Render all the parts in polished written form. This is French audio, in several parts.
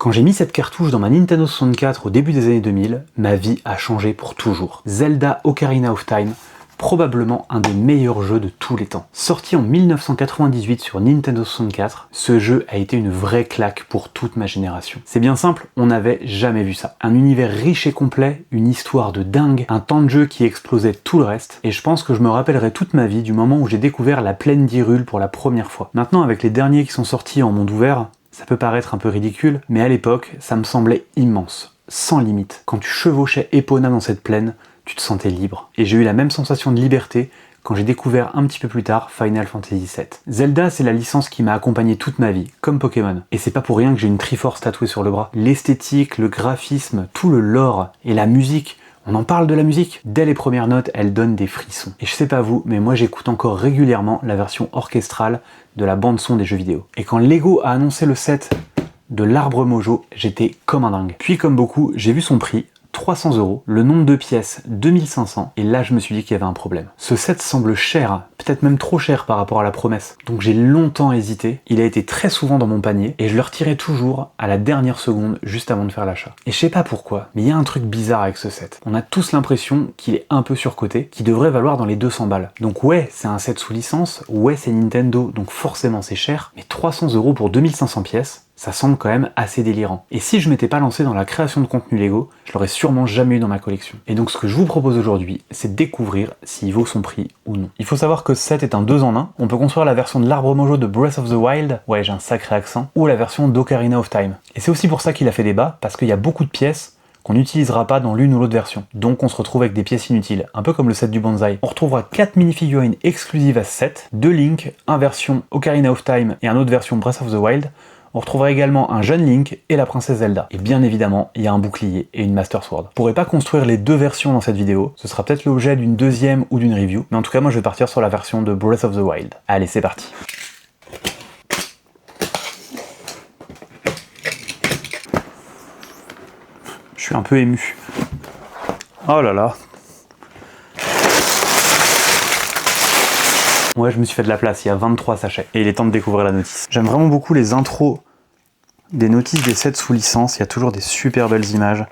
Quand j'ai mis cette cartouche dans ma Nintendo 64 au début des années 2000, ma vie a changé pour toujours. Zelda Ocarina of Time, probablement un des meilleurs jeux de tous les temps. Sorti en 1998 sur Nintendo 64, ce jeu a été une vraie claque pour toute ma génération. C'est bien simple, on n'avait jamais vu ça. Un univers riche et complet, une histoire de dingue, un temps de jeu qui explosait tout le reste, et je pense que je me rappellerai toute ma vie du moment où j'ai découvert la plaine d'Hyrule pour la première fois. Maintenant, avec les derniers qui sont sortis en monde ouvert, ça peut paraître un peu ridicule, mais à l'époque, ça me semblait immense, sans limite. Quand tu chevauchais Epona dans cette plaine, tu te sentais libre. Et j'ai eu la même sensation de liberté quand j'ai découvert un petit peu plus tard Final Fantasy VII. Zelda, c'est la licence qui m'a accompagné toute ma vie, comme Pokémon. Et c'est pas pour rien que j'ai une Triforce tatouée sur le bras. L'esthétique, le graphisme, tout le lore et la musique, on en parle de la musique. Dès les premières notes, elle donne des frissons. Et je sais pas vous, mais moi j'écoute encore régulièrement la version orchestrale de la bande-son des jeux vidéo. Et quand Lego a annoncé le set de l'Arbre Mojo, j'étais comme un dingue. Puis comme beaucoup, j'ai vu son prix, 300 €, le nombre de pièces 2500, et là je me suis dit qu'il y avait un problème. Ce set semble cher, peut-être même trop cher par rapport à la promesse. Donc j'ai longtemps hésité, il a été très souvent dans mon panier, et je le retirais toujours à la dernière seconde, juste avant de faire l'achat. Et je sais pas pourquoi, mais il y a un truc bizarre avec ce set. On a tous l'impression qu'il est un peu surcoté, qu'il devrait valoir dans les 200 balles. Donc ouais, c'est un set sous licence, ouais c'est Nintendo, donc forcément c'est cher, mais 300 € pour 2500 pièces, ça semble quand même assez délirant. Et si je m'étais pas lancé dans la création de contenu Lego, je l'aurais sûrement jamais eu dans ma collection. Et donc ce que je vous propose aujourd'hui, c'est de découvrir s'il vaut son prix ou non. Il faut savoir que ce set est un 2 en 1. On peut construire la version de l'Arbre Mojo de Breath of the Wild, ouais j'ai un sacré accent, ou la version d'Ocarina of Time. Et c'est aussi pour ça qu'il a fait débat, parce qu'il y a beaucoup de pièces qu'on n'utilisera pas dans l'une ou l'autre version. Donc on se retrouve avec des pièces inutiles, un peu comme le set du bonsaï. On retrouvera 4 minifigurines exclusives à ce set, 2 Link, un version Ocarina of Time et un autre version Breath of the Wild. On retrouvera également un jeune Link et la princesse Zelda. Et bien évidemment, il y a un bouclier et une Master Sword. Je pourrais pas construire les deux versions dans cette vidéo, ce sera peut-être l'objet d'une deuxième ou d'une review, mais en tout cas moi je vais partir sur la version de Breath of the Wild. Allez, c'est parti. Je suis un peu ému. Oh là là. Ouais, je me suis fait de la place, il y a 23 sachets. Et il est temps de découvrir la notice. J'aime vraiment beaucoup les intros des notices des sets sous licence. Il y a toujours des super belles images,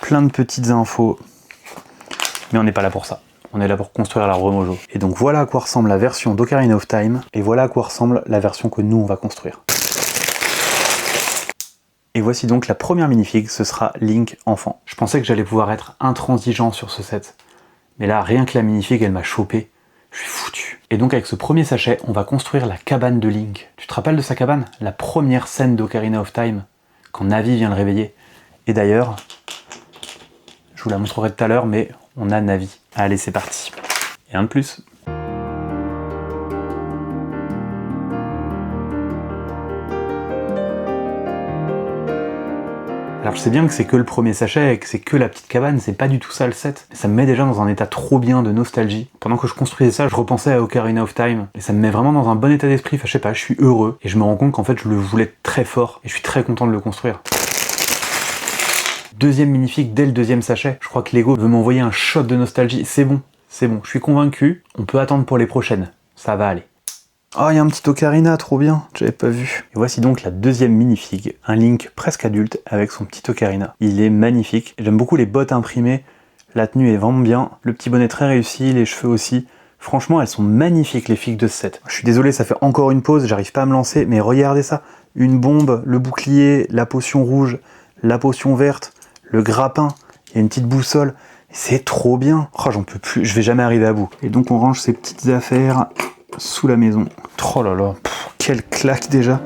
plein de petites infos. Mais on n'est pas là pour ça. On est là pour construire l'Arbre Mojo. Et donc voilà à quoi ressemble la version d'Ocarina of Time. Et voilà à quoi ressemble la version que nous, on va construire. Et voici donc la première minifig, ce sera Link enfant. Je pensais que j'allais pouvoir être intransigeant sur ce set. Mais là, rien que la minifig, elle m'a chopé. Je suis foutu. Et donc avec ce premier sachet, on va construire la cabane de Link. Tu te rappelles de sa cabane? La première scène d'Ocarina of Time, quand Navi vient le réveiller. Et d'ailleurs, je vous la montrerai tout à l'heure, mais on a Navi. Allez, c'est parti. Et un de plus. Alors je sais bien que c'est que le premier sachet et que c'est que la petite cabane, c'est pas du tout ça le set. Mais ça me met déjà dans un état trop bien de nostalgie. Pendant que je construisais ça, je repensais à Ocarina of Time. Et ça me met vraiment dans un bon état d'esprit. Enfin je sais pas, je suis heureux. Et je me rends compte qu'en fait je le voulais très fort. Et je suis très content de le construire. Deuxième minifig dès le deuxième sachet. Je crois que Lego veut m'envoyer un shot de nostalgie. C'est bon, c'est bon. Je suis convaincu. On peut attendre pour les prochaines. Ça va aller. Oh, il y a un petit Ocarina, trop bien, j'avais pas vu. Et voici donc la deuxième minifig, un Link presque adulte avec son petit Ocarina. Il est magnifique, j'aime beaucoup les bottes imprimées, la tenue est vraiment bien, le petit bonnet très réussi, les cheveux aussi. Franchement, elles sont magnifiques les figues de ce set. Je suis désolé, ça fait encore une pause, j'arrive pas à me lancer, mais regardez ça. Une bombe, le bouclier, la potion rouge, la potion verte, le grappin, il y a une petite boussole. C'est trop bien. Oh, j'en peux plus, je vais jamais arriver à bout. Et donc on range ces petites affaires sous la maison. Oh là là, quelle claque déjà.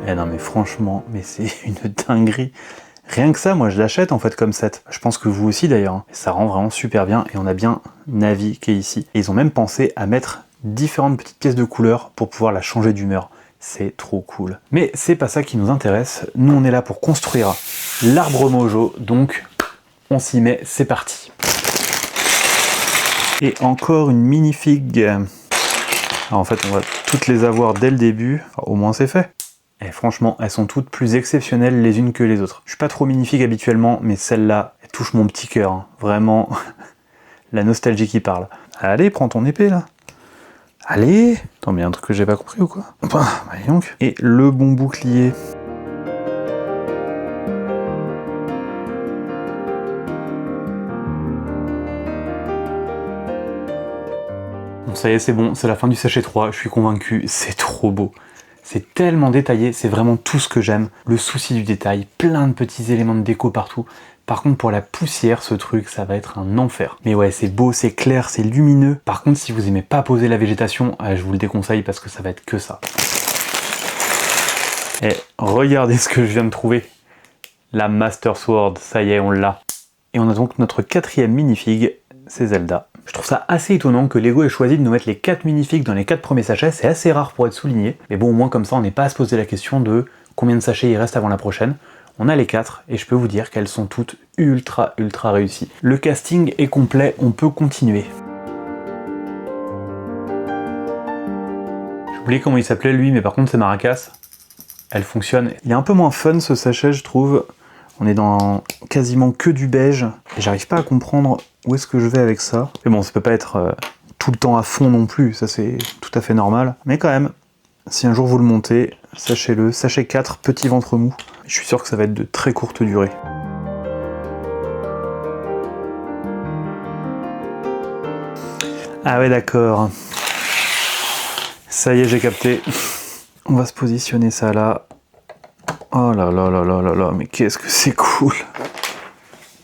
Eh non mais franchement, mais c'est une dinguerie. Rien que ça, moi je l'achète en fait comme set. Je pense que vous aussi d'ailleurs. Hein. Ça rend vraiment super bien et on a bien Navi qui est ici. Et ils ont même pensé à mettre différentes petites pièces de couleur pour pouvoir la changer d'humeur. C'est trop cool. Mais c'est pas ça qui nous intéresse. Nous on est là pour construire l'Arbre Mojo, donc on s'y met, c'est parti. Et encore une minifig. Alors en fait, on va toutes les avoir dès le début. Enfin, au moins c'est fait. Et franchement, elles sont toutes plus exceptionnelles les unes que les autres. Je suis pas trop minifig habituellement, mais celle-là, elle touche mon petit cœur. Hein. Vraiment, la nostalgie qui parle. Allez, prends ton épée là. Allez! Attends, mais y a un truc que j'ai pas compris ou quoi? Bah, donc. Et le bon bouclier. Bon, ça y est, c'est bon, c'est la fin du sachet 3, je suis convaincu, c'est trop beau. C'est tellement détaillé, c'est vraiment tout ce que j'aime. Le souci du détail, plein de petits éléments de déco partout. Par contre, pour la poussière, ce truc, ça va être un enfer. Mais ouais, c'est beau, c'est clair, c'est lumineux. Par contre, si vous aimez pas poser la végétation, je vous le déconseille parce que ça va être que ça. Et regardez ce que je viens de trouver. La Master Sword, ça y est, on l'a. Et on a donc notre 4e minifig, c'est Zelda. Je trouve ça assez étonnant que Lego ait choisi de nous mettre les 4 minifigs dans les 4 premiers sachets, c'est assez rare pour être souligné. Mais bon, au moins comme ça, on n'est pas à se poser la question de combien de sachets il reste avant la prochaine. On a les 4 et je peux vous dire qu'elles sont toutes ultra réussies. Le casting est complet, on peut continuer. J'ai oublié comment il s'appelait lui, mais par contre c'est Maracas. Elle fonctionne. Il est un peu moins fun ce sachet, je trouve. On est dans quasiment que du beige et j'arrive pas à comprendre où est-ce que je vais avec ça. Mais bon, ça peut pas être tout le temps à fond non plus, ça c'est tout à fait normal. Mais quand même, si un jour vous le montez, sachez-le, sachet 4, petit ventre mou. Je suis sûr que ça va être de très courte durée. Ah ouais, d'accord. Ça y est, j'ai capté. On va se positionner ça là. Oh là là là là là là, mais qu'est-ce que c'est cool!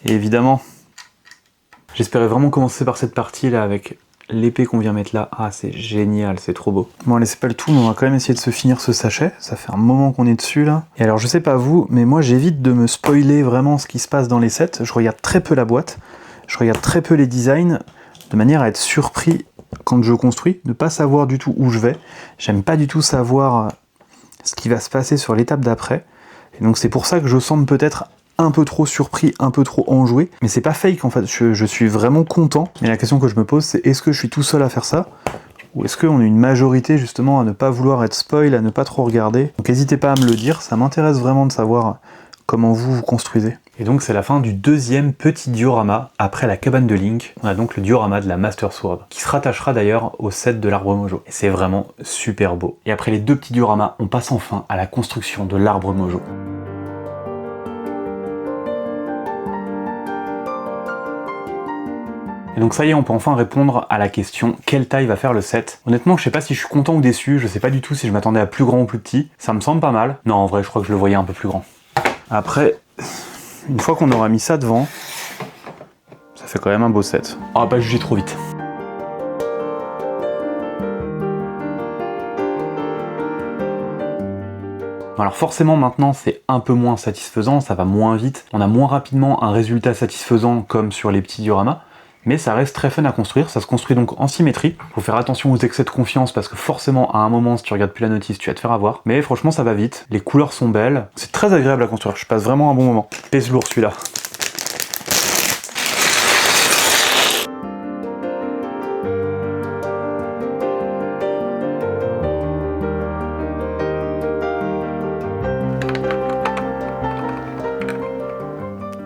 Et évidemment, j'espérais vraiment commencer par cette partie là avec l'épée qu'on vient mettre là. Ah, c'est génial, c'est trop beau. Bon, allez, c'est pas le tout, mais on va quand même essayer de se finir ce sachet. Ça fait un moment qu'on est dessus là. Et alors, je sais pas vous, mais moi j'évite de me spoiler vraiment ce qui se passe dans les sets. Je regarde très peu la boîte, je regarde très peu les designs, de manière à être surpris quand je construis, ne pas savoir du tout où je vais. J'aime pas du tout savoir ce qui va se passer sur l'étape d'après. Et donc c'est pour ça que je semble peut-être un peu trop surpris, un peu trop enjoué. Mais c'est pas fake en fait, je suis vraiment content. Mais la question que je me pose, c'est est-ce que je suis tout seul à faire ça? Ou est-ce qu'on est une majorité justement à ne pas vouloir être spoil, à ne pas trop regarder? Donc n'hésitez pas à me le dire, ça m'intéresse vraiment de savoir comment vous construisez. Et donc c'est la fin du 2e petit diorama après la cabane de Link. On a donc le diorama de la Master Sword, qui se rattachera d'ailleurs au set de l'arbre mojo. Et c'est vraiment super beau. Et après les 2 petits dioramas, on passe enfin à la construction de l'arbre mojo. Et donc ça y est, on peut enfin répondre à la question quelle taille va faire le set. Honnêtement, je sais pas si je suis content ou déçu, je sais pas du tout si je m'attendais à plus grand ou plus petit. Ça me semble pas mal. Non, en vrai, je crois que je le voyais un peu plus grand. Après, une fois qu'on aura mis ça devant, ça fait quand même un beau set. On va pas juger trop vite. Alors forcément maintenant c'est un peu moins satisfaisant, ça va moins vite, on a moins rapidement un résultat satisfaisant comme sur les petits dioramas, mais ça reste très fun à construire, ça se construit donc en symétrie. Faut faire attention aux excès de confiance parce que forcément à un moment si tu regardes plus la notice tu vas te faire avoir, mais franchement ça va vite, les couleurs sont belles, c'est très agréable à construire, je passe vraiment un bon moment. Pèse lourd celui-là.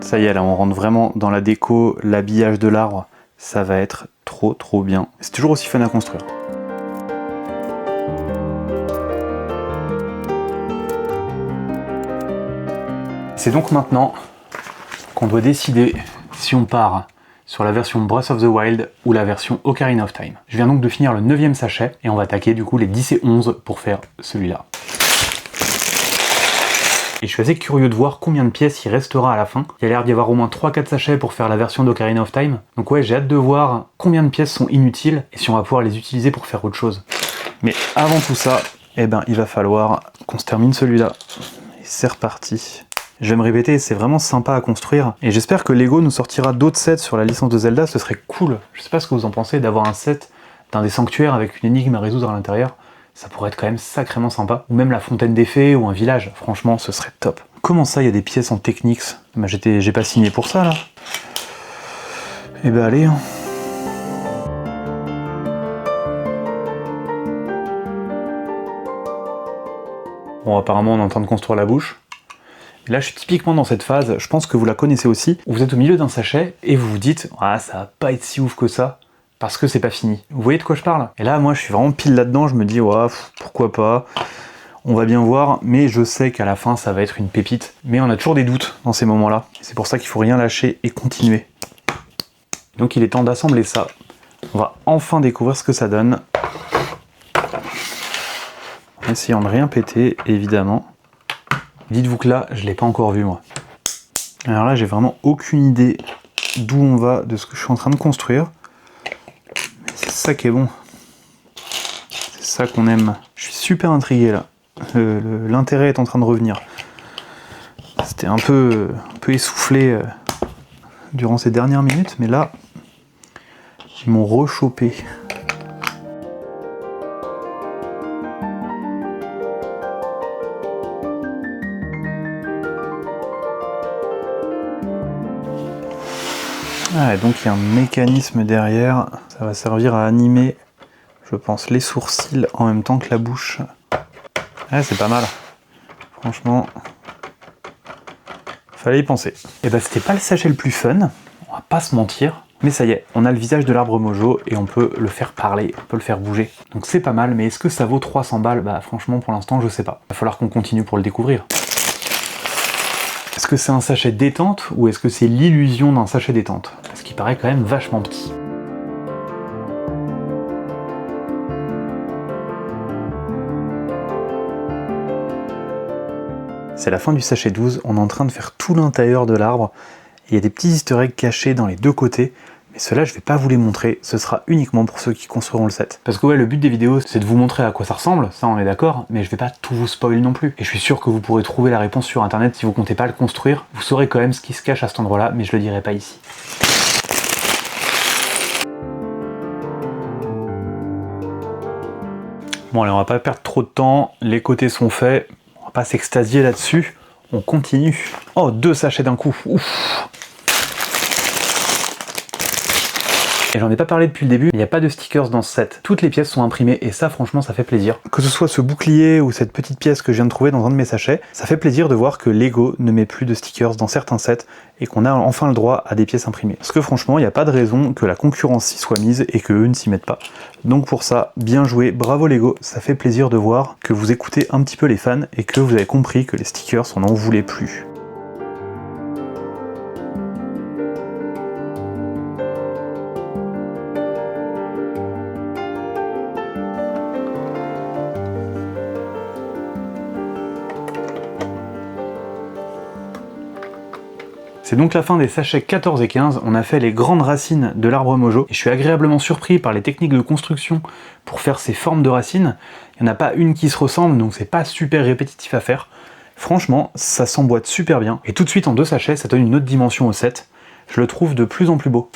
Ça y est, là on rentre vraiment dans la déco, l'habillage de l'arbre, ça va être trop bien. C'est toujours aussi fun à construire. C'est donc maintenant qu'on doit décider si on part sur la version Breath of the Wild ou la version Ocarina of Time. Je viens donc de finir le 9e sachet et on va attaquer du coup les 10 et 11 pour faire celui-là. Et je suis assez curieux de voir combien de pièces il restera à la fin. Il y a l'air d'y avoir au moins 3-4 sachets pour faire la version d'Ocarina of Time. Donc ouais, j'ai hâte de voir combien de pièces sont inutiles et si on va pouvoir les utiliser pour faire autre chose. Mais avant tout ça, eh ben, il va falloir qu'on se termine celui-là. Et c'est reparti. Je vais me répéter, c'est vraiment sympa à construire. Et j'espère que Lego nous sortira d'autres sets sur la licence de Zelda, ce serait cool. Je sais pas ce que vous en pensez d'avoir un set d'un des sanctuaires avec une énigme à résoudre à l'intérieur. Ça pourrait être quand même sacrément sympa. Ou même la fontaine des fées ou un village. Franchement, ce serait top. Comment ça, il y a des pièces en Technics? Bah, j'ai pas signé pour ça, là. Eh ben, allez. Bon, apparemment, on est en train de construire la bouche. Et là, je suis typiquement dans cette phase, je pense que vous la connaissez aussi, où vous êtes au milieu d'un sachet et vous vous dites « Ah, ça va pas être si ouf que ça ». parce que c'est pas fini. Vous voyez de quoi je parle? Et là, moi, je suis vraiment pile là-dedans, je me dis, ouais, pourquoi pas, on va bien voir, mais je sais qu'à la fin, ça va être une pépite. Mais on a toujours des doutes dans ces moments-là. C'est pour ça qu'il faut rien lâcher et continuer. Donc il est temps d'assembler ça. On va enfin découvrir ce que ça donne. En essayant de rien péter, évidemment. Dites-vous que là, je l'ai pas encore vu, moi. Alors là, j'ai vraiment aucune idée d'où on va, de ce que je suis en train de construire. Mais c'est ça qui est bon. C'est ça qu'on aime. Je suis super intrigué là. L'intérêt est en train de revenir. C'était un peu essoufflé durant ces dernières minutes, mais là, ils m'ont rechopé. Ah, et donc il y a un mécanisme derrière, ça va servir à animer, je pense, les sourcils en même temps que la bouche. Ouais, c'est pas mal. Franchement, fallait y penser. Et bah c'était pas le sachet le plus fun, on va pas se mentir, mais ça y est, on a le visage de l'arbre mojo et on peut le faire parler, on peut le faire bouger. Donc c'est pas mal, mais est-ce que ça vaut 300 balles? Bah franchement pour l'instant je sais pas. Il va falloir qu'on continue pour le découvrir. Est-ce que c'est un sachet détente ou est-ce que c'est l'illusion d'un sachet détente? Parce qu'il paraît quand même vachement petit. C'est la fin du sachet 12, on est en train de faire tout l'intérieur de l'arbre. Il y a des petits easter eggs cachés dans les deux côtés, mais ceux-là je vais pas vous les montrer, ce sera uniquement pour ceux qui construiront le set. Parce que ouais, le but des vidéos c'est de vous montrer à quoi ça ressemble, ça on est d'accord, mais je vais pas tout vous spoil non plus. Et je suis sûr que vous pourrez trouver la réponse sur internet si vous comptez pas le construire. Vous saurez quand même ce qui se cache à cet endroit-là, mais je le dirai pas ici. Bon allez, on va pas perdre trop de temps, les côtés sont faits, on va pas s'extasier là-dessus, on continue. Oh, 2 sachets d'un coup, ouf! Et j'en ai pas parlé depuis le début, il n'y a pas de stickers dans ce set. Toutes les pièces sont imprimées et ça franchement ça fait plaisir. Que ce soit ce bouclier ou cette petite pièce que je viens de trouver dans un de mes sachets, ça fait plaisir de voir que Lego ne met plus de stickers dans certains sets et qu'on a enfin le droit à des pièces imprimées. Parce que franchement, il n'y a pas de raison que la concurrence s'y soit mise et qu'eux ne s'y mettent pas. Donc pour ça, bien joué, bravo Lego, ça fait plaisir de voir que vous écoutez un petit peu les fans et que vous avez compris que les stickers on n'en voulait plus. C'est donc la fin des sachets 14 et 15, on a fait les grandes racines de l'arbre mojo, et je suis agréablement surpris par les techniques de construction pour faire ces formes de racines. Il n'y en a pas une qui se ressemble, donc c'est pas super répétitif à faire. Franchement, ça s'emboîte super bien, et tout de suite en 2 sachets, ça donne une autre dimension au set. Je le trouve de plus en plus beau.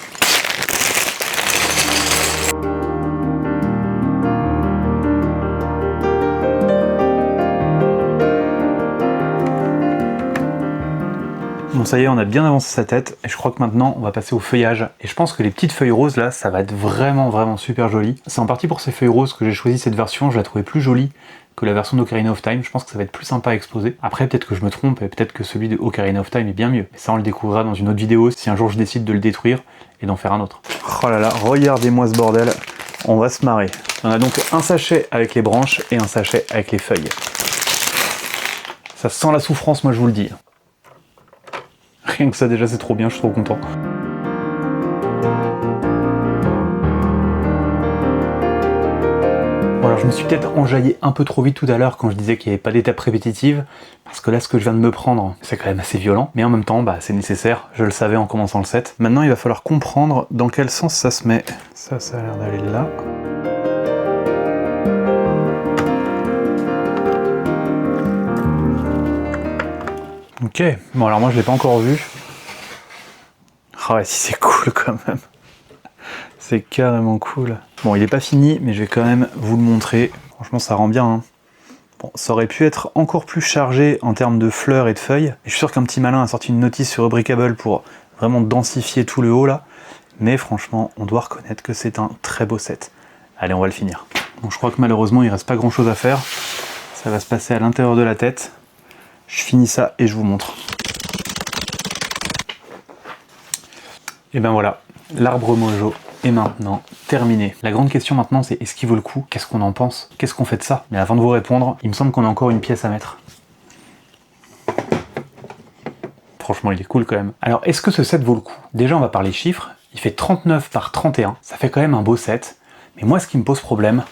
Bon ça y est, on a bien avancé sa tête et je crois que maintenant on va passer au feuillage. Et je pense que les petites feuilles roses là, ça va être vraiment super joli. C'est en partie pour ces feuilles roses que j'ai choisi cette version, je la trouvais plus jolie que la version d'Ocarina of Time. Je pense que ça va être plus sympa à exposer. Après peut-être que je me trompe et peut-être que celui de Ocarina of Time est bien mieux. Mais ça on le découvrira dans une autre vidéo si un jour je décide de le détruire et d'en faire un autre. Oh là là, regardez-moi ce bordel, on va se marrer. On a donc un sachet avec les branches et un sachet avec les feuilles. Ça sent la souffrance, moi je vous le dis. Rien que ça déjà c'est trop bien, je suis trop content. Bon alors je me suis peut-être enjaillé un peu trop vite tout à l'heure quand je disais qu'il n'y avait pas d'étape répétitive, parce que là ce que je viens de me prendre, c'est quand même assez violent, mais en même temps bah, c'est nécessaire, je le savais en commençant le set. Maintenant il va falloir comprendre dans quel sens ça se met. Ça a l'air d'aller là. Ok, bon alors moi je l'ai pas encore vu. Ah ouais, si c'est cool quand même. C'est carrément cool. Bon, il est pas fini, mais je vais quand même vous le montrer. Franchement, ça rend bien. Hein. Bon, ça aurait pu être encore plus chargé en termes de fleurs et de feuilles. Et je suis sûr qu'un petit malin a sorti une notice sur Unbreakable pour vraiment densifier tout le haut là. Mais franchement, on doit reconnaître que c'est un très beau set. Allez, on va le finir. Bon, je crois que malheureusement, il reste pas grand chose à faire. Ça va se passer à l'intérieur de la tête. Je finis ça et je vous montre. Et ben voilà, l'arbre mojo est maintenant terminé. La grande question maintenant, c'est est-ce qu'il vaut le coup? Qu'est-ce qu'on en pense? Qu'est-ce qu'on fait de ça? Mais avant de vous répondre, il me semble qu'on a encore une pièce à mettre. Franchement, il est cool quand même. Alors, est-ce que ce set vaut le coup? Déjà, on va parler chiffres. Il fait 39 par 31. Ça fait quand même un beau set. Mais moi, ce qui me pose problème,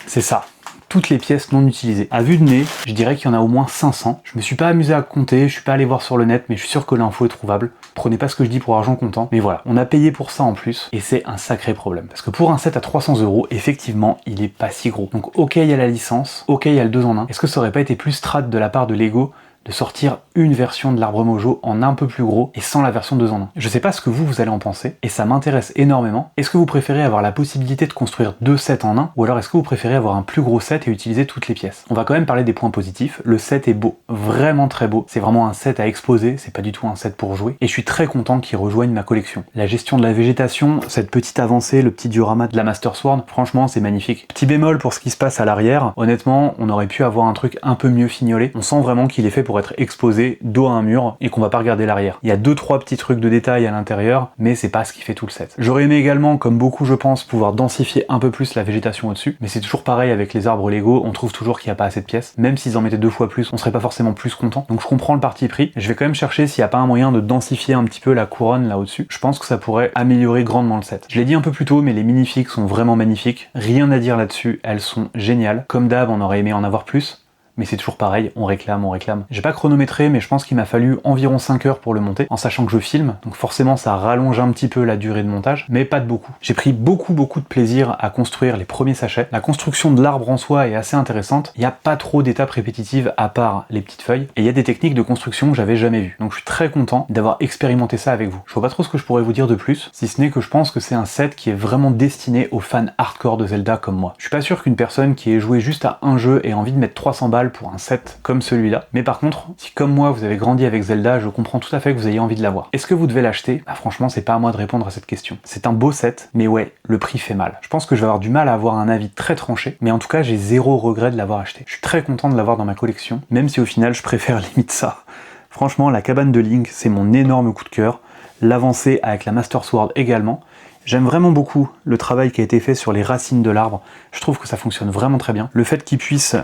c'est ça. Toutes les pièces non utilisées. À vue de nez, je dirais qu'il y en a au moins 500. Je me suis pas amusé à compter, je suis pas allé voir sur le net, mais je suis sûr que l'info est trouvable. Prenez pas ce que je dis pour argent comptant. Mais voilà, on a payé pour ça en plus, et c'est un sacré problème. Parce que pour un set à 300 €, effectivement, il est pas si gros. Donc ok, il y a la licence, ok, il y a le 2 en 1. Est-ce que ça aurait pas été plus strat de la part de Lego de sortir une version de l'arbre mojo en un peu plus gros et sans la version 2 en 1. Je sais pas ce que vous allez en penser, et ça m'intéresse énormément. Est-ce que vous préférez avoir la possibilité de construire 2 sets en un, ou alors est-ce que vous préférez avoir un plus gros set et utiliser toutes les pièces? On va quand même parler des points positifs. Le set est beau, vraiment très beau. C'est vraiment un set à exposer, c'est pas du tout un set pour jouer, et je suis très content qu'il rejoigne ma collection. La gestion de la végétation, cette petite avancée, le petit diorama de la Master Sword, franchement c'est magnifique. Petit bémol pour ce qui se passe à l'arrière, honnêtement, on aurait pu avoir un truc un peu mieux fignolé. On sent vraiment qu'il est fait pour être exposé dos à un mur et qu'on va pas regarder l'arrière. Il y a 2-3 petits trucs de détail à l'intérieur, mais c'est pas ce qui fait tout le set. J'aurais aimé également, comme beaucoup je pense, pouvoir densifier un peu plus la végétation au-dessus, mais c'est toujours pareil avec les arbres Lego, on trouve toujours qu'il n'y a pas assez de pièces. Même s'ils en mettaient 2 fois plus, on serait pas forcément plus content. Donc je comprends le parti pris. Je vais quand même chercher s'il n'y a pas un moyen de densifier un petit peu la couronne là au-dessus. Je pense que ça pourrait améliorer grandement le set. Je l'ai dit un peu plus tôt, mais les minifigs sont vraiment magnifiques. Rien à dire là-dessus, elles sont géniales. Comme d'hab, on aurait aimé en avoir plus. Mais c'est toujours pareil, on réclame, on réclame. J'ai pas chronométré, mais je pense qu'il m'a fallu environ 5 heures pour le monter, en sachant que je filme, donc forcément ça rallonge un petit peu la durée de montage, mais pas de beaucoup. J'ai pris beaucoup de plaisir à construire les premiers sachets. La construction de l'arbre en soi est assez intéressante, il n'y a pas trop d'étapes répétitives à part les petites feuilles, et il y a des techniques de construction que j'avais jamais vues. Donc je suis très content d'avoir expérimenté ça avec vous. Je vois pas trop ce que je pourrais vous dire de plus, si ce n'est que je pense que c'est un set qui est vraiment destiné aux fans hardcore de Zelda comme moi. Je suis pas sûr qu'une personne qui ait joué juste à un jeu ait envie de mettre 300 balles pour un set comme celui-là, mais par contre, si comme moi vous avez grandi avec Zelda, je comprends tout à fait que vous ayez envie de l'avoir. Est-ce que vous devez l'acheter? Bah franchement, c'est pas à moi de répondre à cette question. C'est un beau set, mais ouais, le prix fait mal. Je pense que je vais avoir du mal à avoir un avis très tranché, mais en tout cas, j'ai zéro regret de l'avoir acheté. Je suis très content de l'avoir dans ma collection, même si au final, je préfère limite ça. Franchement, la cabane de Link, c'est mon énorme coup de cœur. L'avancée avec la Master Sword également. J'aime vraiment beaucoup le travail qui a été fait sur les racines de l'arbre. Je trouve que ça fonctionne vraiment très bien. Le fait qu'il puisse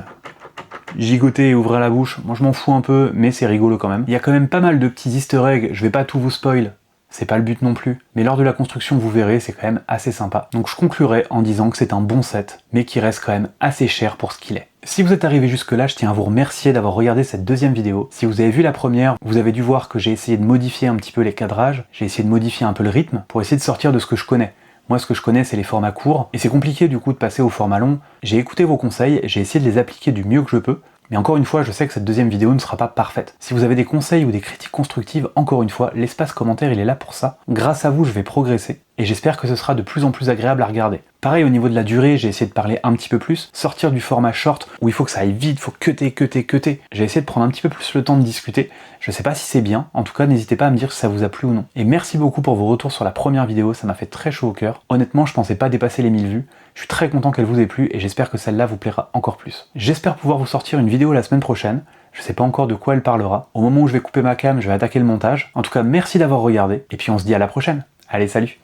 gigoter et ouvrir la bouche, moi je m'en fous un peu, mais c'est rigolo quand même. Il y a quand même pas mal de petits easter eggs, je vais pas tout vous spoil, c'est pas le but non plus, mais lors de la construction vous verrez, c'est quand même assez sympa. Donc je conclurai en disant que c'est un bon set, mais qui reste quand même assez cher pour ce qu'il est. Si vous êtes arrivé jusque là, je tiens à vous remercier d'avoir regardé cette deuxième vidéo. Si vous avez vu la première, vous avez dû voir que j'ai essayé de modifier un petit peu les cadrages, j'ai essayé de modifier un peu le rythme, pour essayer de sortir de ce que je connais. Moi, ce que je connais, c'est les formats courts, et c'est compliqué du coup de passer au format long. J'ai écouté vos conseils, j'ai essayé de les appliquer du mieux que je peux, mais encore une fois, je sais que cette deuxième vidéo ne sera pas parfaite. Si vous avez des conseils ou des critiques constructives, encore une fois, l'espace commentaire, il est là pour ça. Grâce à vous, je vais progresser, et j'espère que ce sera de plus en plus agréable à regarder. Pareil, au niveau de la durée, j'ai essayé de parler un petit peu plus, sortir du format short, où il faut que ça aille vite, faut cutter. J'ai essayé de prendre un petit peu plus le temps de discuter. Je sais pas si c'est bien, en tout cas, n'hésitez pas à me dire si ça vous a plu ou non. Et merci beaucoup pour vos retours sur la première vidéo, ça m'a fait très chaud au cœur. Honnêtement, je pensais pas dépasser les 1000 vues. Je suis très content qu'elle vous ait plu, et j'espère que celle-là vous plaira encore plus. J'espère pouvoir vous sortir une vidéo la semaine prochaine. Je sais pas encore de quoi elle parlera. Au moment où je vais couper ma cam, je vais attaquer le montage. En tout cas, merci d'avoir regardé, et puis on se dit à la prochaine. Allez, salut!